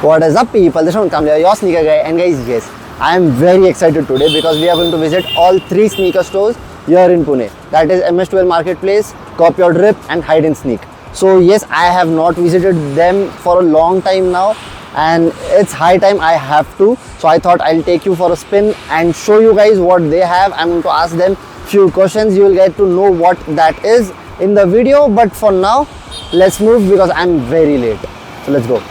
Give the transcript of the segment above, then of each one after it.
What is up, people? This is Kamlesh, your sneaker guy, and guys, yes, I am very excited today because we are going to visit all three sneaker stores here in Pune. That is MS12 Marketplace, Copy or Drip, and Hide and Sneak. So yes, I have not visited them for a long time now, and it's high time I have to. So I thought I'll take you for a spin and show you guys what they have. I'm going to ask them few questions. You will get to know what that is in the video. But for now, let's move because I'm very late. So let's go.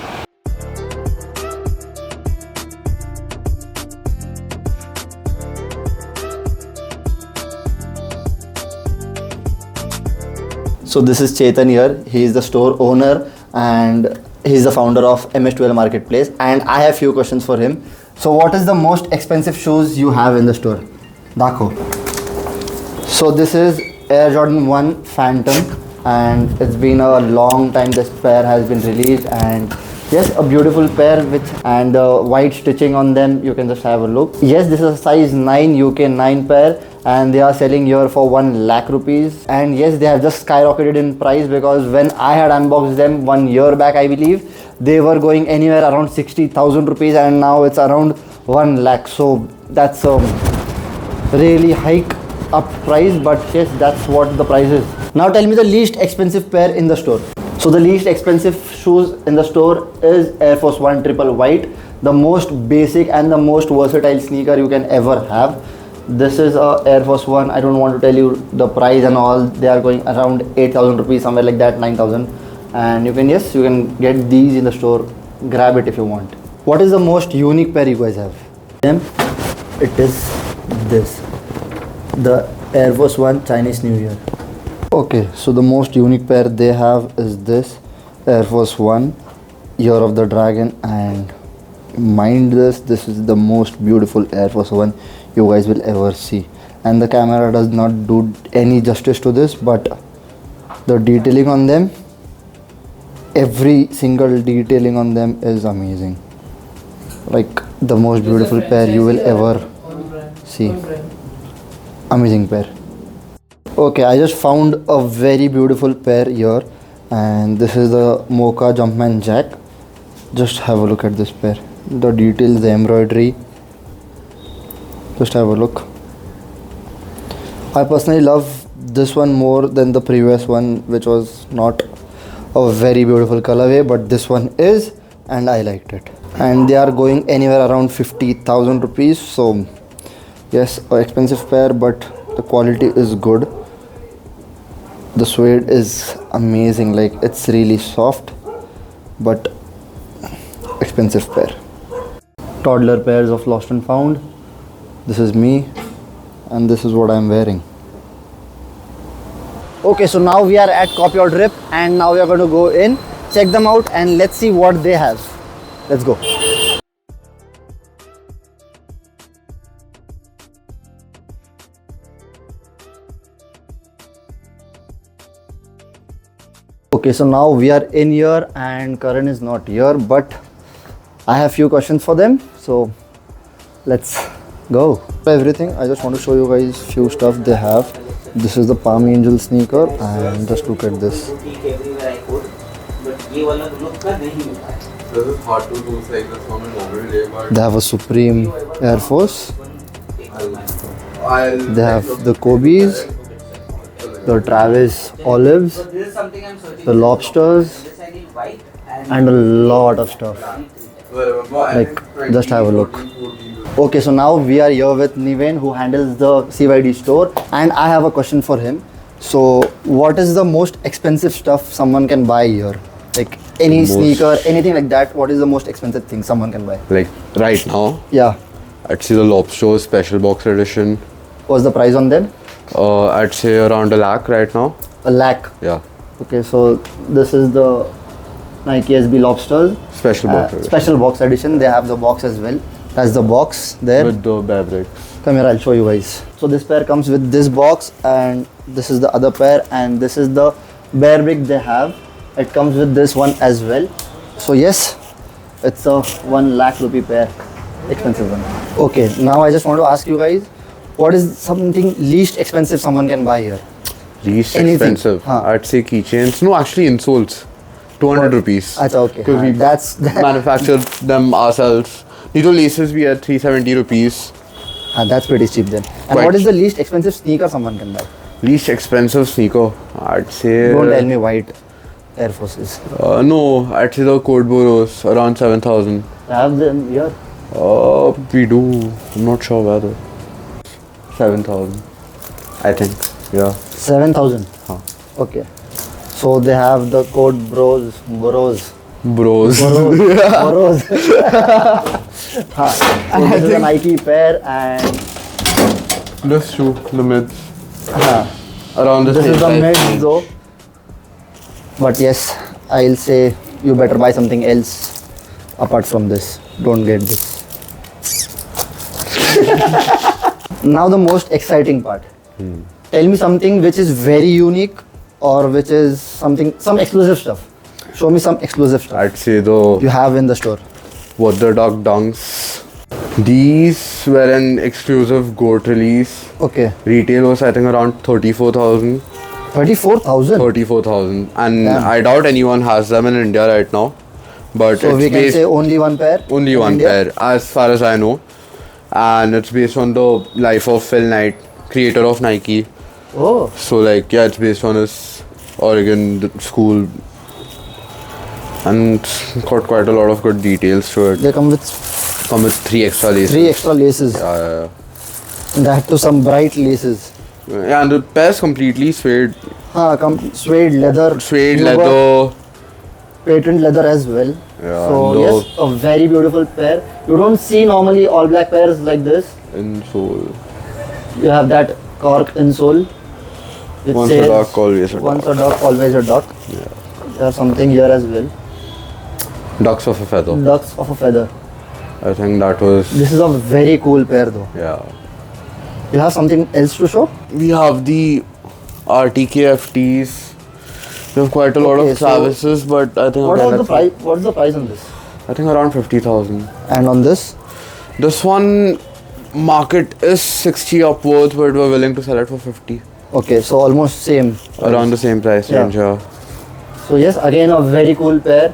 So this is Chetan here. He is the store owner and he is the founder of MS12 Marketplace, and I have few questions for him. So what is the most expensive shoes you have in the store? Dakho. So this is Air Jordan 1 Phantom, and it's been a long time this pair has been released, and yes, a beautiful pair with and white stitching on them. You can just have a look. Yes, this is a size 9 UK 9 pair, and they are selling here for 1 lakh rupees. And yes, they have just skyrocketed in price because when I had unboxed them 1 year back, I believe they were going anywhere around 60,000 rupees, and now it's around 1 lakh. So that's a really hike up price, but yes, that's what the price is. Now tell me the least expensive pair in the store. So the least expensive shoes in the store is Air Force 1 Triple White, the most basic and the most versatile sneaker you can ever have. This is a Air Force 1. I don't want to tell you the price and all. They are going around 8,000 rupees, somewhere like that, 9,000. And you can get these in the store. Grab it if you want. What is the most unique pair you guys have? It is this, the Air Force 1 Chinese New Year. Okay, so the most unique pair they have is this Air Force 1 Year of the Dragon, and mind this is the most beautiful Air Force 1 you guys will ever see. And the camera does not do any justice to this, but the detailing on them, every single detailing on them is amazing. Like the most beautiful pair you will ever see. Amazing pair. Okay, I just found a very beautiful pair here, and this is the Mocha Jumpman Jack. Just have a look at this pair. The details, the embroidery. Just have a look. I personally love this one more than the previous one, which was not a very beautiful colorway, but this one is, and I liked it. And they are going anywhere around 50,000 rupees. So yes, an expensive pair, but the quality is good. The suede is amazing, like it's really soft, but expensive pair. Toddler pairs of Lost and Found. This is me, and this is what I'm wearing. Okay, so now we are at Copy or Drip, and now we are going to go in, check them out, and let's see what they have. Let's go. Okay, so now we are in here, and Karan is not here, but I have few questions for them, so let's go. Everything, I just want to show you guys few stuff they have. This is the Palm Angel sneaker, and just look at this. They have a Supreme Air Force. They have the Kobe's, the Travis Olives, the Lobsters, and a lot of stuff. Like, just have a look. Okay, so now we are here with Niven, who handles the CYD store, and I have a question for him. So what is the most expensive stuff someone can buy here? Like any sneaker, anything like that, what is the most expensive thing someone can buy? Like right now? Yeah. I'd say the Lobster Special Box Edition. What's the price on them? I'd say around 1 lakh right now. 1 lakh? Yeah. Okay, so this is the Nike SB Lobsters. Special box edition. Special box edition. They have the box as well. That's the box there. With the bear bricks. Come here, I'll show you guys. So this pair comes with this box, and this is the other pair, and this is the bear brick they have. It comes with this one as well. So yes, it's a 1 lakh rupee pair. Expensive one. Okay, now I just want to ask you guys, what is something least expensive someone can buy here? Least Anything. expensive? I'd say keychains. No, actually insoles. 200 rupees. Acha, okay. Because we That's manufacture them ourselves. These are laces we at 370 rupees. that's pretty cheap then. And Quite what is the least expensive sneaker someone can buy? Least expensive sneaker, I'd say. Don't tell me white Air Forces. No, I'd say the Code Boros around 7,000. I have them here. We do. I'm not sure where though. 7,000. I think. Yeah. 7,000. Huh. Okay. So they have the code Boros. Bros. Boros. So this is a Nike pair and This shoe, the mids. uh, Around the this same is the price. mids though. But yes, I'll say you better buy something else apart from this. Don't get this. Now the most exciting part. Tell me something which is very unique or which is some exclusive stuff. Show me some exclusive stuff I'd say though, you have in the store. what the dog dunks. These were an exclusive goat release. Okay. Retail was I think around 34,000. 34,000. 34,000. And Damn. I doubt anyone has them in India right now. But So it's we can based say only one pair? only in one India? pair as far as I know. And it's based on the life of Phil Knight, creator of Nike. Oh. So like yeah, it's based on his Oregon school. And it's got quite a lot of good details to it. They come with Come with 3 extra laces. 3 extra laces. Yeah. And that too some bright laces. Yeah, and the pair's completely suede Suede leather. Suede You got leather. Patent leather as well. Yeah, So and yes, a very beautiful pair. You don't see normally all black pairs like this. In sole. You have that cork insole. It Once a says, duck, always a once duck. a duck, always a duck. Yeah. You have something here as well. Ducks of a feather. Ducks of a feather. I think that was. This is a very cool pair though. Yeah. You have something else to show? We have the RTKFTs. We have quite a lot Okay, of so Travises, but I think What again was the it's- price? What's the price on this? I think around 50,000. And on this? This one market is 60 upwards, but we're willing to sell it for 50. Okay, so almost same. Around the same price Yeah. range, yeah. So yes, again a very cool pair.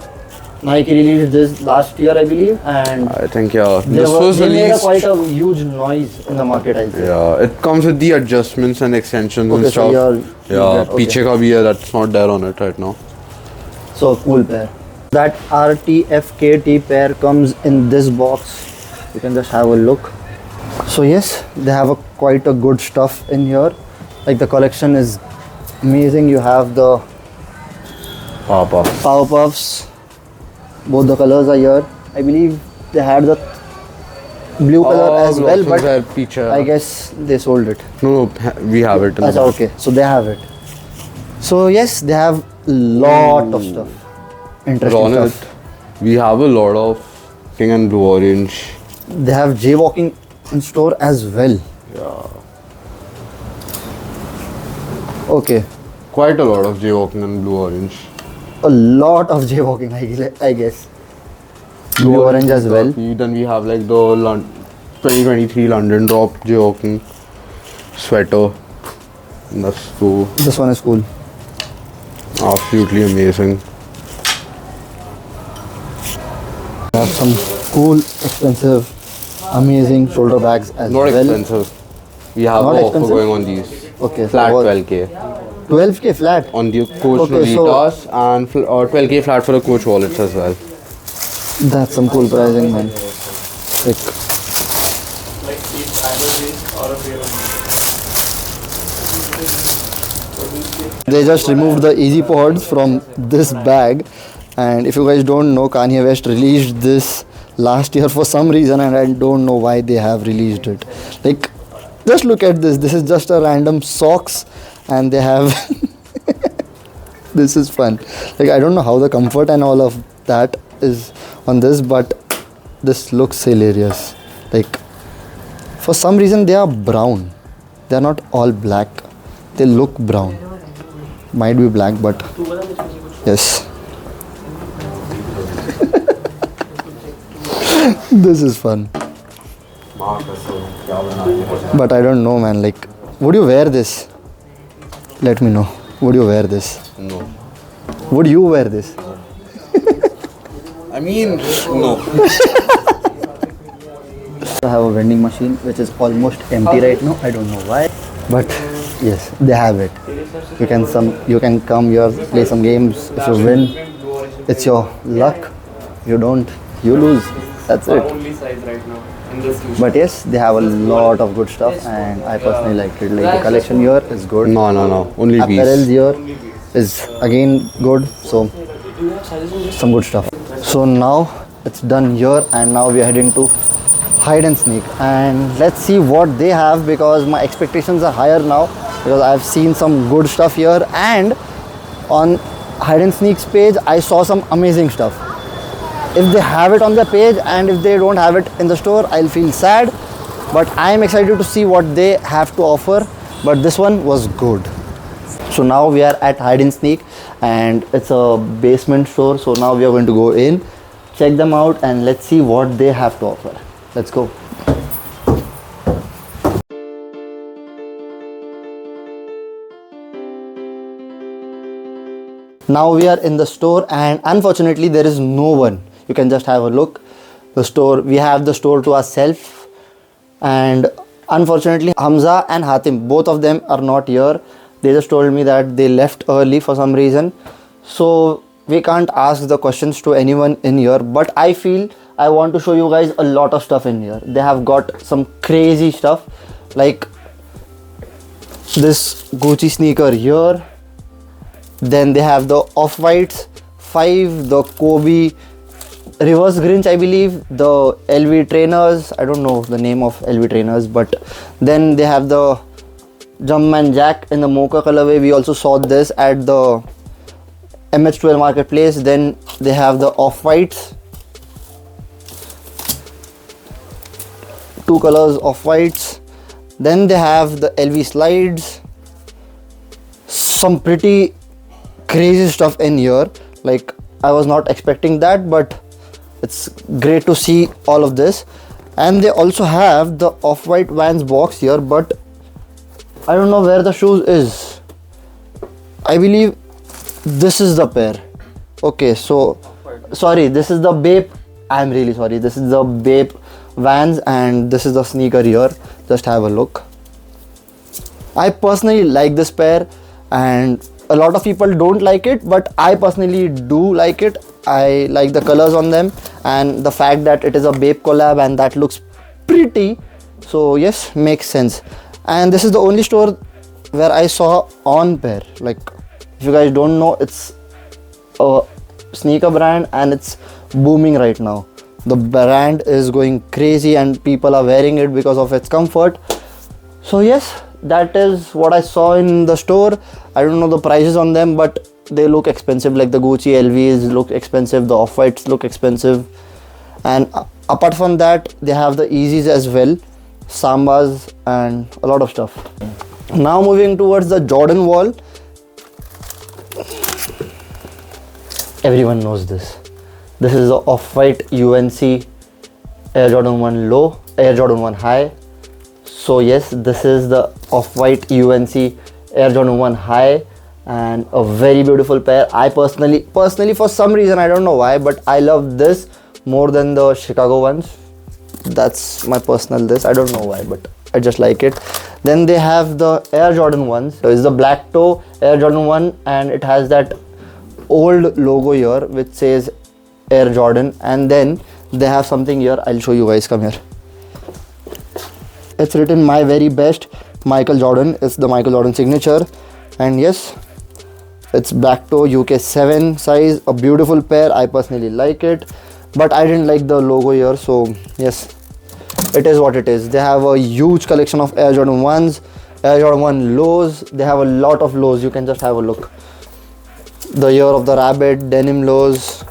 Nike released this last year, I believe, and I think yeah. they, This was they made a released. quite a huge noise in the market, I think. Yeah, it comes with the adjustments and extensions Okay, and so stuff. you're Yeah, okay. piche ka bhi hai, that's not there on it right now. So cool pair. That RTFKT pair comes in this box. You can just have a look. So yes, they have quite a good stuff in here. Like the collection is amazing. You have the Papa. Power Puffs. Both the colors are here. I believe they had the blue color as well, but I guess they sold it. No, we have it. In the Achha, okay, so they have it. So yes, they have lot of stuff. Interesting Ronald, stuff. we have a lot of pink and blue orange. They have jaywalking in store as well. Yeah. Okay, Quite a lot of jaywalking and blue orange. a lot of jaywalking, I guess. Blue orange as well. Then we have like the 2023 London drop jaywalking sweater. And that's so This one is cool. absolutely amazing. They have some cool, expensive, amazing shoulder bags as Not well. expensive. We have Not an offer expensive? going on these. Okay, Flat so what- 12k 12k flat. on the coach Okay, so- Lolitas and 12k flat for the coach wallets as well. That's some cool pricing, man. Like, they just removed the easy pods from this bag, and if you guys don't know, Kanye West released this last year for some reason, and I don't know why they have released it. Like, just look at this. This is just a random socks, and they have. This is fun. Like, I don't know how the comfort and all of that is on this, but this looks hilarious. Like, for some reason they are brown. They are not all black. They look brown. Might be black, but yes. This is fun. But I don't know, man. Like, would you wear this? Let me know. Would you wear this? No. Would you wear this? mean, no. I have a vending machine which is almost empty right now. I don't know why, but yes, they have it. You can come here, play some games. If you win, it's your luck. If you don't, you lose. That's it. Only size right now in this huge. But yes, they have a lot of good stuff, and I personally like it. Like the collection here is good. No. Only Apparel piece. here is again good. So some good stuff. So now it's done here, and now we are heading to hide and sneak, and let's see what they have, because my expectations are higher now, because I've seen some good stuff here, and on hide and sneak's page I saw some amazing stuff. If they have it on their page and if they don't have it in the store, I'll feel sad, but I am excited to see what they have to offer. But this one was good. So now we are at hide and sneak, and it's a basement store. So now we are going to go in, check them out, and let's see what they have to offer. Let's go. Now we are in the store, and unfortunately there is no one. You can just have a look. The store, we have the store to ourselves, and unfortunately Hamza and Hatim, both of them are not here. They just told me that they left early for some reason. So we can't ask the questions to anyone in here, but I feel I want to show you guys a lot of stuff in here. They have got some crazy stuff, like this Gucci sneaker here. Then they have the Off-Whites 5, the Kobe Reverse Grinch, I believe, the LV trainers. I don't know the name of LV trainers, but then they have the Jumpman Jack in the mocha colorway. We also saw this at the MH12 marketplace. Then they have the Off-Whites, 2 colors Off-Whites. Then they have the LV slides. Some pretty crazy stuff in here. Like, I was not expecting that, but it's great to see all of this. And they also have the Off-White Vans box here, but I don't know where the shoes is. I believe this is the pair. Okay, so sorry, this is the Bape. I'm really sorry. This is the Bape Vans, and this is the sneaker here. Just have a look. I personally like this pair, and a lot of people don't like it, but I personally do like it. I like the colors on them, and the fact that it is a Bape collab, and that looks pretty. So yes, makes sense. And this is the only store where I saw on pair. Like, if you guys don't know, it's a sneaker brand and it's booming right now. The brand is going crazy and people are wearing it because of its comfort. So yes, that is what I saw in the store. I don't know the prices on them, but they look expensive. Like the Gucci LVs look expensive, the Off-Whites look expensive, and apart from that, they have the Yeezys as well, Sambas, and a lot of stuff. Now moving towards the Jordan wall. Everyone knows this. This is the Off-White UNC Air Jordan 1 low, Air Jordan 1 high. So yes, this is the Off-White UNC Air Jordan 1 high, and a very beautiful pair. I personally for some reason, I don't know why, but I love this more than the Chicago ones. That's my personal this. I don't know why, but I just like it. Then they have the Air Jordan ones. So it's the black toe Air Jordan 1, and it has that old logo here which says Air Jordan. And then they have something here. I'll show you guys. Come here. It's written "My Very Best Michael Jordan." It's the Michael Jordan signature. And yes, it's black toe UK 7 size. A beautiful pair. I personally like it, but I didn't like the logo here. So yes, it is what it is. They have a huge collection of Air Jordan 1s, Air Jordan 1 lows. They have a lot of lows. You can just have a look. The Year of the Rabbit, denim lows.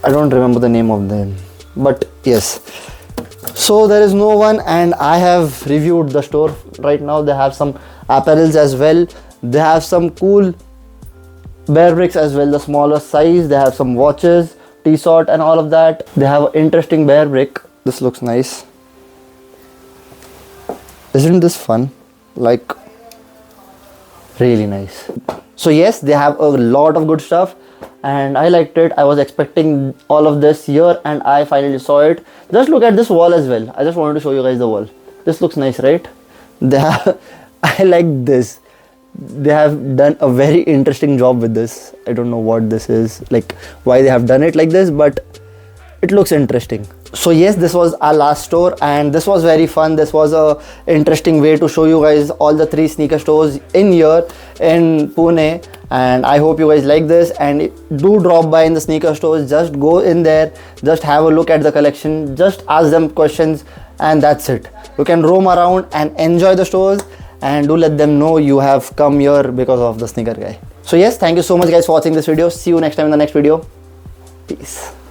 I don't remember the name of them, but yes. So there is no one, and I have reviewed the store right now. They have some apparels as well. They have some cool bear bricks as well, the smaller size. They have some watches, T-shirt and all of that. They have an interesting bear brick. This looks nice. Isn't this fun? Like, really nice. So yes, they have a lot of good stuff. and I liked it. I was expecting all of this here and I finally saw it. Just look at this wall as well. I just wanted to show you guys the wall. This looks nice, right? They have, I like this. They have done a very interesting job with this. I don't know what this is, like why they have done it like this, but it looks interesting. So yes, this was our last store and this was very fun. This was a interesting way to show you guys all the 3 sneaker stores in here in Pune, and I hope you guys like this, and do drop by in the sneaker stores. Just go in there, just have a look at the collection, just ask them questions, and that's it. You can roam around and enjoy the stores, and do let them know you have come here because of the sneaker guy. So yes, thank you so much guys for watching this video. See you next time in the next video. Peace.